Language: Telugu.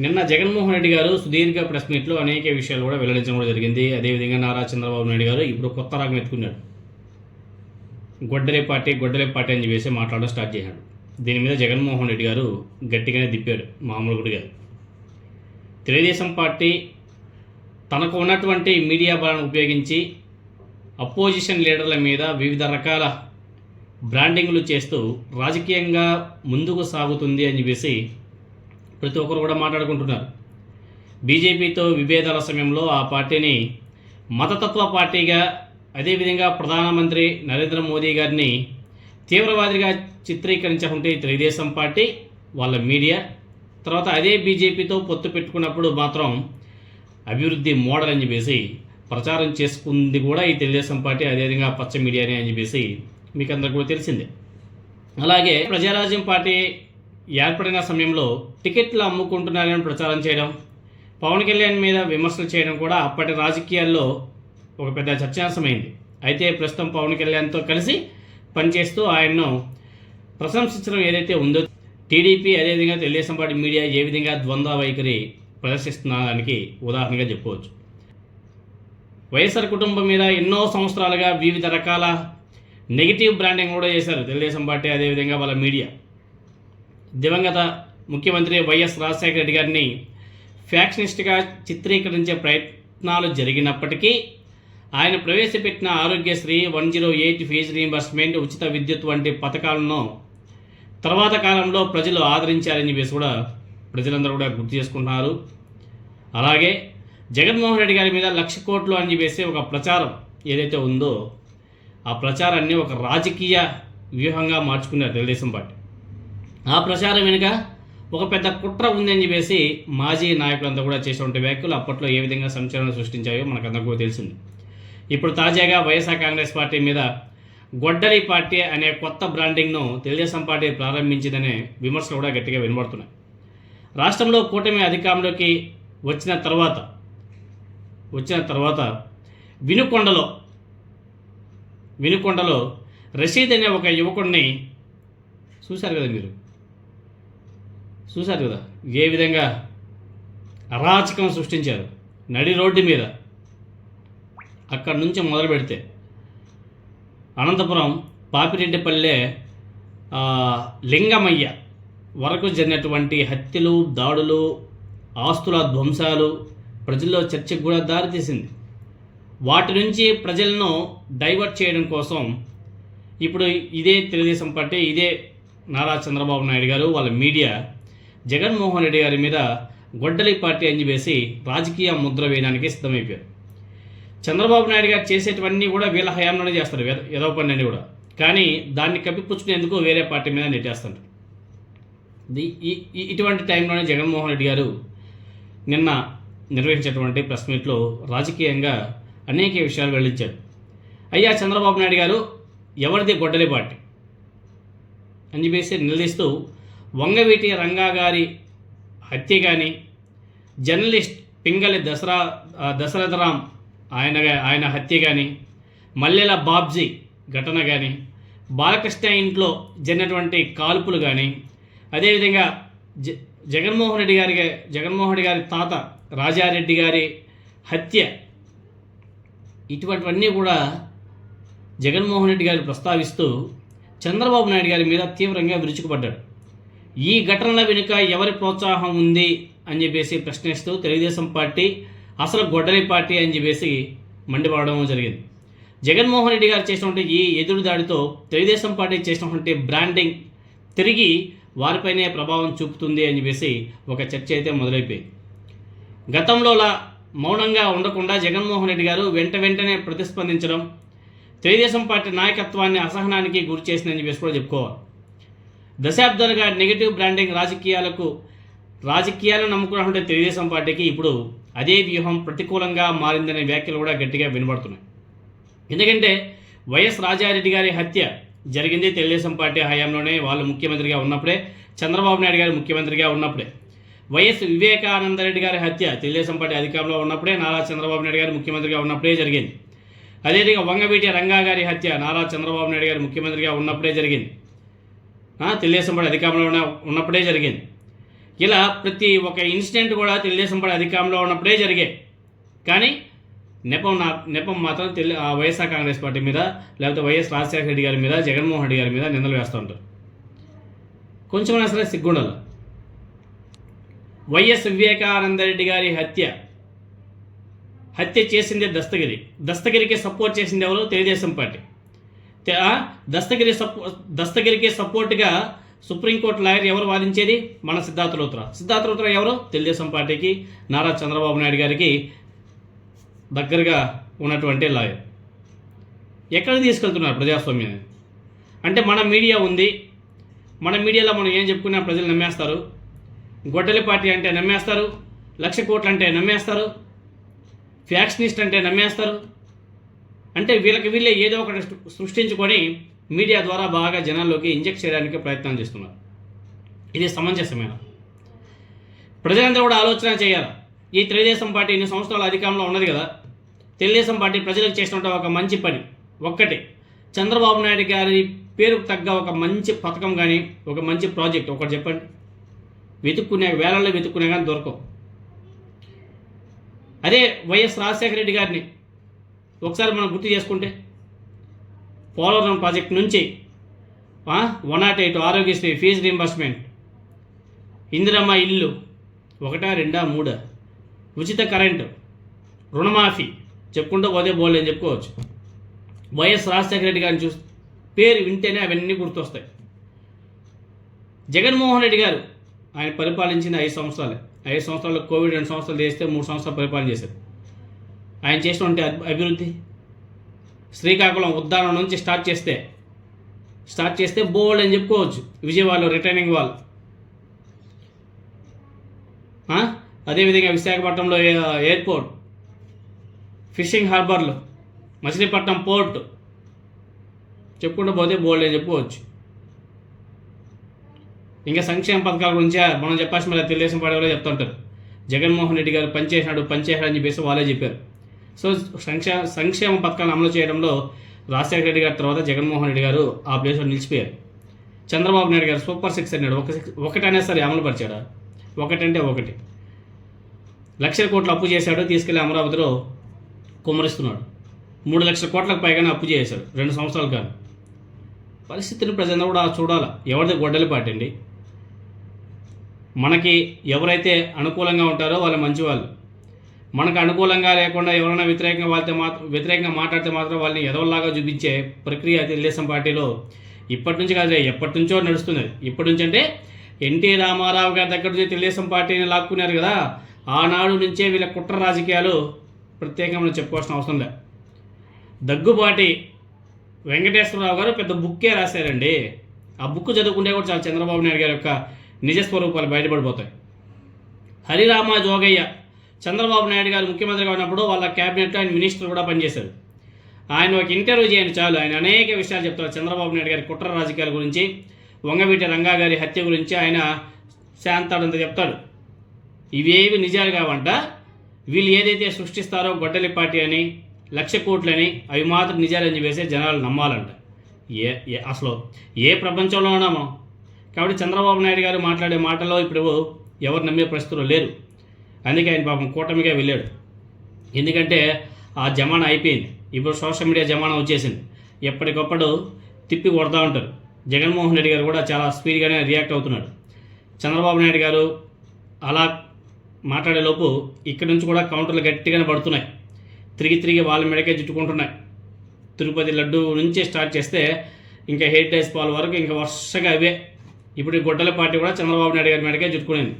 నిన్న జగన్మోహన్ రెడ్డి గారు సుదీర్ఘ ప్రెస్ మీట్లో అనేక విషయాలు కూడా వెల్లడించడం కూడా జరిగింది. అదేవిధంగా నారా చంద్రబాబు నాయుడు గారు ఇప్పుడు కొత్త రాగం ఎత్తుకున్నాడు. గొడ్డలి పార్టీ అని చెప్పేసి మాట్లాడడం స్టార్ట్ చేశాడు. దీని మీద జగన్మోహన్ రెడ్డి గారు గట్టిగానే దిప్పాడు. మామూలు గారు తెలుగుదేశం పార్టీ తనకు ఉన్నటువంటి మీడియా బలాన్ని ఉపయోగించి అపోజిషన్ లీడర్ల మీద వివిధ రకాల బ్రాండింగ్లు చేస్తూ రాజకీయంగా ముందుకు సాగుతుంది అని చెప్పేసి ప్రతి ఒక్కరు కూడా మాట్లాడుకుంటున్నారు. బీజేపీతో విభేదాల సమయంలో ఆ పార్టీని మతతత్వ పార్టీగా, అదేవిధంగా ప్రధానమంత్రి నరేంద్ర మోదీ గారిని తీవ్రవాదిగా చిత్రీకరించుకుంటే తెలుగుదేశం పార్టీ వాళ్ళ మీడియా, తర్వాత అదే బీజేపీతో పొత్తు పెట్టుకున్నప్పుడు మాత్రం అభివృద్ధి మోడల్ అని చెప్పేసి ప్రచారం చేసుకుంది కూడా ఈ తెలుగుదేశం పార్టీ, అదేవిధంగా పచ్చ మీడియానే అని చెప్పేసి మీకు అందరికీ కూడా తెలిసిందే. అలాగే ప్రజారాజ్యం పార్టీ ఏర్పడిన సమయంలో టికెట్లు అమ్ముకుంటున్నారని ప్రచారం చేయడం, పవన్ కళ్యాణ్ మీద విమర్శలు చేయడం కూడా అప్పటి రాజకీయాల్లో ఒక పెద్ద చర్చాంశమైంది. అయితే ప్రస్తుతం పవన్ కళ్యాణ్తో కలిసి పనిచేస్తూ ఆయన్ను ప్రశంసించడం ఏదైతే ఉందో, టీడీపీ అదేవిధంగా తెలుగుదేశం పార్టీ మీడియా ఏ విధంగా ద్వంద్వ వైఖరి ప్రదర్శిస్తున్నదానికి ఉదాహరణగా చెప్పుకోవచ్చు. వైఎస్ఆర్ కుటుంబం మీద ఎన్నో సంవత్సరాలుగా వివిధ రకాల నెగిటివ్ బ్రాండింగ్ కూడా చేశారు తెలుగుదేశం పార్టీ, అదేవిధంగా వాళ్ళ మీడియా. దివంగత ముఖ్యమంత్రి వైఎస్ రాజశేఖర రెడ్డి గారిని ఫ్యాక్షనిస్ట్గా చిత్రీకరించే ప్రయత్నాలు జరిగినప్పటికీ ఆయన ప్రవేశపెట్టిన ఆరోగ్యశ్రీ, 108 ఫీజు రీయింబర్స్మెంట్, ఉచిత విద్యుత్ వంటి పథకాలను తర్వాత కాలంలో ప్రజలు ఆదరించారని చెప్పేసి కూడా ప్రజలందరూ కూడా గుర్తు చేసుకుంటున్నారు. అలాగే జగన్మోహన్ రెడ్డి గారి మీద 1,00,000 కోట్లు అని చెప్పేసి ఒక ప్రచారం ఏదైతే ఉందో, ఆ ప్రచారాన్ని ఒక రాజకీయ వ్యూహంగా మార్చుకున్నారు తెలుగుదేశం పార్టీ. ఆ ప్రచారం వెనుక ఒక పెద్ద కుట్ర ఉందని చెప్పేసి మాజీ నాయకులంతా కూడా చేసినటువంటి వ్యాఖ్యలు అప్పట్లో ఏ విధంగా సంచలనం సృష్టించాయో మనకందరికీ తెలిసింది. ఇప్పుడు తాజాగా వైఎస్ఆర్ కాంగ్రెస్ పార్టీ మీద గొడ్డలి పార్టీ అనే కొత్త బ్రాండింగ్ను తెలుగుదేశం పార్టీ ప్రారంభించిందనే విమర్శలు కూడా గట్టిగా వినబడుతున్నాయి. రాష్ట్రంలో కూటమి అధికారంలోకి వచ్చిన తర్వాత వినుకొండలో రషీద్ అనే ఒక యువకుడిని చూశారు కదా ఏ విధంగా అరాచకం సృష్టించారు నడి రోడ్డు మీద. అక్కడి నుంచి మొదలు పెడితే అనంతపురం పాపిరెడ్డిపల్లె లింగమయ్య వరకు జరిగినటువంటి హత్యలు, దాడులు, ఆస్తుల ధ్వంసాలు ప్రజల్లో చర్చకు కూడా దారితీసింది. వాటి నుంచి ప్రజలను డైవర్ట్ చేయడం కోసం ఇప్పుడు ఇదే తెలుగుదేశం పార్టీ, ఇదే నారా చంద్రబాబు నాయుడు గారు వాళ్ళ మీడియా జగన్మోహన్ రెడ్డి గారి మీద గొడ్డలి పార్టీ అని చెప్పేసి రాజకీయ ముద్ర వేయడానికి సిద్ధమైపోయారు. చంద్రబాబు నాయుడు గారు చేసేటివన్నీ కూడా వీళ్ళ హయాంలోనే చేస్తారు, ఏదో పని అన్నీ కూడా. కానీ దాన్ని కప్పిపుచ్చుకునేందుకు వేరే పార్టీ మీద నెట్టేస్తారు. ఇటువంటి టైంలోనే జగన్మోహన్ రెడ్డి గారు నిన్న నిర్వహించేటువంటి ప్రెస్ మీట్లో రాజకీయంగా అనేక విషయాలు వెల్లడించారు. అయ్యా చంద్రబాబు నాయుడు గారు, ఎవరిది గొడ్డలి పార్టీ అని చెప్పేసి నిలదీస్తూ వంగవీటి రంగా గారి హత్య కానీ, జర్నలిస్ట్ పింగళి దశరథరామ్ ఆయన హత్య కానీ, మల్లెల బాబ్జీ ఘటన కానీ, బాలకృష్ణ ఇంట్లో జరిగినటువంటి కాల్పులు కానీ, అదేవిధంగా జగన్మోహన్ రెడ్డి గారి తాత రాజారెడ్డి గారి హత్య, ఇటువంటివన్నీ కూడా జగన్మోహన్ రెడ్డి గారు ప్రస్తావిస్తూ చంద్రబాబు నాయుడు గారి మీద తీవ్రంగా విరుచుకుపడ్డాడు. ఈ ఘటనల వెనుక ఎవరి ప్రోత్సాహం ఉంది అని చెప్పేసి ప్రశ్నిస్తూ తెలుగుదేశం పార్టీ అసలు గొడ్డలి పార్టీ అని చెప్పేసి మండిపడడం జరిగింది. జగన్మోహన్ రెడ్డి గారు చేసినటువంటి ఈ ఎదురుదాడితో తెలుగుదేశం పార్టీ చేసినటువంటి బ్రాండింగ్ తిరిగి వారిపైనే ప్రభావం చూపుతుంది అని చెప్పేసి ఒక చర్చ అయితే మొదలైపోయింది. గతంలోలా మౌనంగా ఉండకుండా జగన్మోహన్ రెడ్డి గారు వెంటనే ప్రతిస్పందించడం తెలుగుదేశం పార్టీ నాయకత్వాన్ని అసహనానికి గురి చేసిందని చెప్పేసి కూడా చెప్పుకోవాలి. దశాబ్దాలుగా నెగిటివ్ బ్రాండింగ్ రాజకీయాలను నమ్ముకున్నటువంటి తెలుగుదేశం పార్టీకి ఇప్పుడు అదే వ్యూహం ప్రతికూలంగా మారిందనే వ్యాఖ్యలు కూడా గట్టిగా వినబడుతున్నాయి. ఎందుకంటే వైఎస్ రాజారెడ్డి గారి హత్య జరిగింది తెలుగుదేశం పార్టీ హయాంలోనే, వాళ్ళు ముఖ్యమంత్రిగా ఉన్నప్పుడే, చంద్రబాబు నాయుడు గారు ముఖ్యమంత్రిగా ఉన్నప్పుడే. వైఎస్ వివేకానందరెడ్డి గారి హత్య తెలుగుదేశం పార్టీ అధికారంలో ఉన్నప్పుడే, నారా చంద్రబాబు నాయుడు గారు ముఖ్యమంత్రిగా ఉన్నప్పుడే జరిగింది. అదేవిధంగా వంగవీటి రంగా గారి హత్య నారా చంద్రబాబు నాయుడు గారు ముఖ్యమంత్రిగా ఉన్నప్పుడే జరిగింది, తెలుగుదేశం పార్టీ అధికారంలో ఉన్నప్పుడే జరిగింది. ఇలా ప్రతి ఒక్క ఇన్సిడెంట్ కూడా తెలుగుదేశం పార్టీ అధికారంలో ఉన్నప్పుడే జరిగాయి. కానీ నెపం మాత్రం వైఎస్ఆర్ కాంగ్రెస్ పార్టీ మీద, లేకపోతే వైఎస్ రాజశేఖర రెడ్డి గారి మీద, జగన్మోహన్ రెడ్డి గారి మీద నిందలు వేస్తూ ఉంటారు. కొంచెమైనా సరే సిగ్గుండాలి. వైఎస్ వివేకానందరెడ్డి గారి హత్య చేసిందే దస్తగిరికి సపోర్ట్ చేసింది ఎవరు? తెలుగుదేశం పార్టీ. దస్తగిరికి సపోర్ట్గా సుప్రీంకోర్టు లాయర్ ఎవరు వాదించేది? మన సిద్ధార్థ లూత్రా ఎవరు? తెలుగుదేశం పార్టీకి, నారా చంద్రబాబు నాయుడు గారికి దగ్గరగా ఉన్నటువంటి లాయర్. ఎక్కడికి తీసుకెళ్తున్నారు ప్రజాస్వామ్యాన్ని? అంటే మన మీడియా ఉంది, మన మీడియాలో మనం ఏం చెప్పుకున్నా ప్రజలు నమ్మేస్తారు. గొడ్డలి పార్టీ అంటే నమ్మేస్తారు, 1,00,000 కోట్లు అంటే నమ్మేస్తారు, ఫ్యాక్షనిస్ట్ అంటే నమ్మేస్తారు. అంటే వీళ్ళే ఏదో ఒకటి సృష్టించుకొని మీడియా ద్వారా బాగా జనాల్లోకి ఇంజెక్ట్ చేయడానికి ప్రయత్నం చేస్తున్నారు. ఇది సమంజసమేనా? ప్రజలందరూ కూడా ఆలోచన చేయాలి. ఈ తెలుగుదేశం పార్టీ ఇన్ని సంవత్సరాల అధికారంలో ఉన్నది కదా, తెలుగుదేశం పార్టీ ప్రజలకు చేసినట్టు ఒక మంచి పని ఒక్కటి, చంద్రబాబు నాయుడు గారి పేరుకు తగ్గ ఒక మంచి పథకం కానీ, ఒక మంచి ప్రాజెక్ట్ ఒకటి చెప్పండి. వేలల్లో వెతుక్కునే కానీ దొరకవు. అదే వైఎస్ రాజశేఖర రెడ్డి గారిని ఒకసారి మనం గుర్తు చేసుకుంటే, పోలవరం ప్రాజెక్ట్ నుంచి 108 ఆరోగ్యశ్రీ ఫీజు రీంబర్స్మెంట్, ఇందిరమ్మ ఇల్లు 1, 2, 3, ఉచిత కరెంటు, రుణమాఫీ, చెప్పుకుంటూ పోతే బోల్డ్ అని చెప్పుకోవచ్చు. వైఎస్ రాజశేఖర రెడ్డి గారిని పేరు వింటేనే అవన్నీ గుర్తొస్తాయి. జగన్మోహన్ రెడ్డి గారు ఆయన పరిపాలించింది 5 సంవత్సరాలే. 5 సంవత్సరాలు కోవిడ్ 2 సంవత్సరాలు చేస్తే 3 సంవత్సరాలు పరిపాలన చేశారు. ఆయన చేసినటువంటి అభివృద్ధి, శ్రీకాకుళం ఉద్దానం నుంచి స్టార్ట్ చేస్తే బోల్డ్ అని చెప్పుకోవచ్చు. విజయవాడలో రిటర్నింగ్ వాల్, అదేవిధంగా విశాఖపట్నంలో ఎయిర్పోర్ట్, ఫిషింగ్ హార్బర్లు, మచిలీపట్నం పోర్టు, చెప్పుకుంటూ పోతే బోల్డ్ అని చెప్పుకోవచ్చు. ఇంకా సంక్షేమ పథకాల గురించి మనం చెప్పాల్సిన మళ్ళీ తెలుగుదేశం పార్టీ వాళ్ళే చెప్తుంటారు. జగన్మోహన్ రెడ్డి గారు పనిచేశాడు అని చెప్పేసి వాళ్ళే చెప్పారు. సో సంక్షేమ పథకాలను అమలు చేయడంలో రాజశేఖర రెడ్డి గారి తర్వాత జగన్మోహన్ రెడ్డి గారు ఆ ప్లేస్లో నిలిచిపోయారు. చంద్రబాబు నాయుడు గారు సూపర్ 6 అన్నాడు. ఒకటనే సరే అమలు పరిచాడా? ఒకటంటే 1,00,000 కోట్లు అప్పు చేశాడు, తీసుకెళ్లి అమరావతిలో కుమ్మరిస్తున్నాడు. 3,00,000 కోట్లకు పైగానే అప్పు చేశాడు 2 సంవత్సరాలు కానీ. పరిస్థితిని ప్రజలందరూ కూడా చూడాలి. ఎవరిది గొడ్డలి పార్టీ అండి? మనకి ఎవరైతే అనుకూలంగా ఉంటారో వాళ్ళు మంచివాళ్ళు. మనకు అనుకూలంగా లేకుండా ఎవరైనా వ్యతిరేకంగా మాట్లాడితే మాత్రం వాళ్ళని ఎదవల్లాగా చూపించే ప్రక్రియ తెలుగుదేశం పార్టీలో ఇప్పటి నుంచి కాదు, ఎప్పటి నుంచో నడుస్తున్నది. ఇప్పటి నుంచి అంటే ఎన్టీ రామారావు గారి దగ్గర నుంచి తెలుగుదేశం పార్టీని లాక్కున్నారు కదా, ఆనాడు నుంచే వీళ్ళ కుట్ర రాజకీయాలు ప్రత్యేకంగా మనం చెప్పుకోవాల్సిన అవసరం లేదు. దగ్గుబాటి వెంకటేశ్వరరావు గారు పెద్ద బుక్కే రాశారండి. ఆ బుక్ చదువుకుంటే కూడా చాలా చంద్రబాబు నాయుడు గారి యొక్క నిజస్వరూపాలు బయటపడిపోతాయి. హరిరామ జోగయ్య చంద్రబాబు నాయుడు గారు ముఖ్యమంత్రిగా ఉన్నప్పుడు వాళ్ళ క్యాబినెట్లో ఆయన మినిస్టర్ కూడా పనిచేశారు. ఆయన ఒక ఇంటర్వ్యూ చేయండి చాలు, ఆయన అనేక విషయాలు చెప్తారు చంద్రబాబు నాయుడు గారి కుట్ర రాజకీయాల గురించి, వంగవీటి రంగా గారి హత్య గురించి ఆయన శాంతాడంత చెప్తాడు. ఇవేవి నిజాలు కావంట. వీళ్ళు ఏదైతే సృష్టిస్తారో గొడ్డలి పార్టీ అని, 1,00,000 కోట్లని, అవి మాత్రం నిజాలని చెప్పేసి జనాలు నమ్మాలంట. అసలు ఏ ప్రపంచంలో ఉన్నామో. కాబట్టి చంద్రబాబు నాయుడు గారు మాట్లాడే మాటల్లో ఇప్పుడు ఎవరు నమ్మే పరిస్థితులు లేరు. అందుకే ఆయన పాపం కూటమిగా వెళ్ళాడు. ఎందుకంటే ఆ జమానా అయిపోయింది. ఇప్పుడు సోషల్ మీడియా జమానా వచ్చేసింది. ఎప్పటికప్పుడు తిప్పి కొడతా ఉంటారు. జగన్మోహన్ రెడ్డి గారు కూడా చాలా స్పీడ్గానే రియాక్ట్ అవుతున్నాడు. చంద్రబాబు నాయుడు గారు అలా మాట్లాడేలోపు ఇక్కడి నుంచి కూడా కౌంటర్లు గట్టిగానే పడుతున్నాయి. తిరిగి వాళ్ళ మెడకే చుట్టుకుంటున్నాయి. తిరుపతి లడ్డు నుంచి స్టార్ట్ చేస్తే ఇంకా హెరిటేజ్ పాల్ వరకు ఇంకా వరుసగా అవే. ఇప్పుడు ఈ గొడ్డల పార్టీ కూడా చంద్రబాబు నాయుడు గారి మెడకే చుట్టుకునేది.